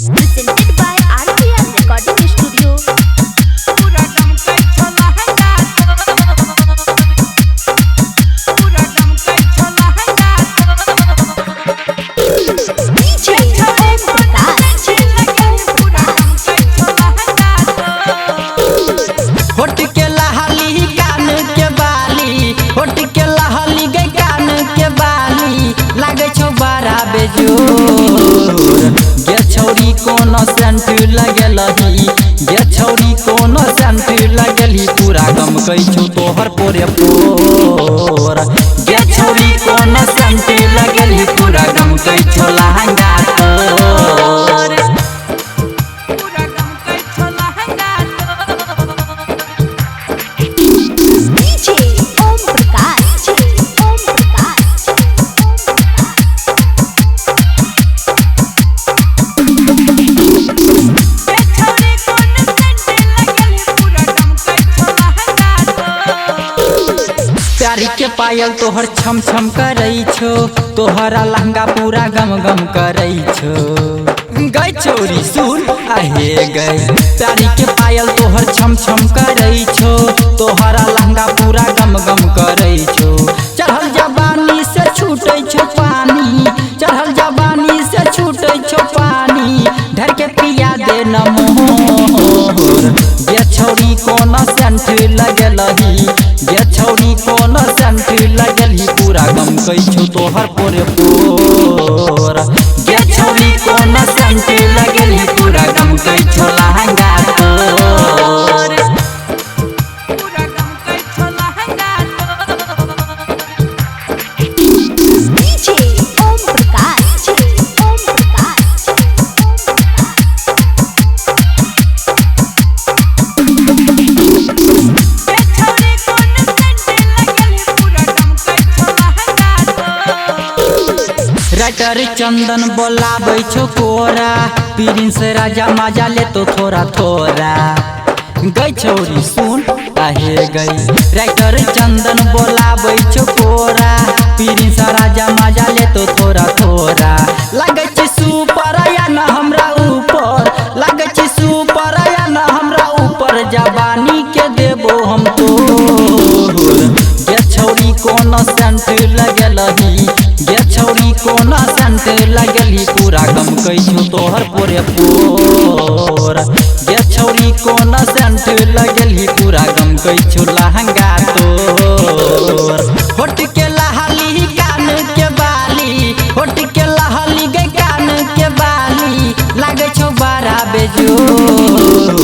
Presented by RPR Recording Studio. होट के लहली कान के बाली, होट के लहली गई कान के बाली, लागे छो बड़ा बेजोर। गे छौरी कोनो सेंट लगलही, गे छौरी कोनो सेंट लगलही, पूरा गम कई छो तोहर पोरे पोर। गे छौरी कोनो सेंट लगलही, पूरा गम कई छो लहंगा तोर। प्यारी के पायल तोहर छम छम करई छो, तोहरा लहंगा पूरा गम गम करई छो। गई छोरी सुन आहे गई, प्यारी के पायल तोहर छम छम करई छो, तोहरा लहंगा पूरा गम गम करई छो। चढ़ल जवानी से छूटे छो पानी, चढ़ल जवानी से छूटे छो पानी, ढर के पिया दे न मोर। गे छौरी कोन सेंट लगलही, गे छौरी कोन सेंट लगलही, पूरा गम कई छो तोहर पोरे पोर। गे छौरी कोन सेंट लगलही, पूरा गम कई छो लहंगा तोर। राइटर चंदन बोलाबै छो कोरा, प्रिंस राजा मजा ले तो थोड़ा थोड़ा। गई छौरी सुन आहे गई, राइटर चंदन बोलाबै छो कोरा, प्रिंस राजा मजा ले तो थोड़ा थोड़ा। लगे छी सुपर या न हमरा ऊपर, लगे छी सुपर या न हमरा ऊपर, जवानी के देबो हम तोर। गे छौरी कोन सेंट लगलही, गे छौरी कोन सेंट लगलही, पूरा गम कई छो तोहर पोरे पोर। गे छौरी कोन सेंट लगलही, पूरा गम कई छो लहंगा तोर। होट के लहली कान के बाली, होट के लहली गई कान के बाली, लागे छो बड़ा बेजोर।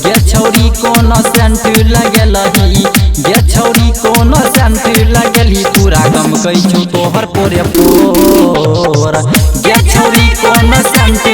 गे छौरी कोन सेंट लगलही, गे छौरी कोन सेंट लगलही, पूरा गम कई छो तोहर पोरे पोर। गे छौरी कोन सेंट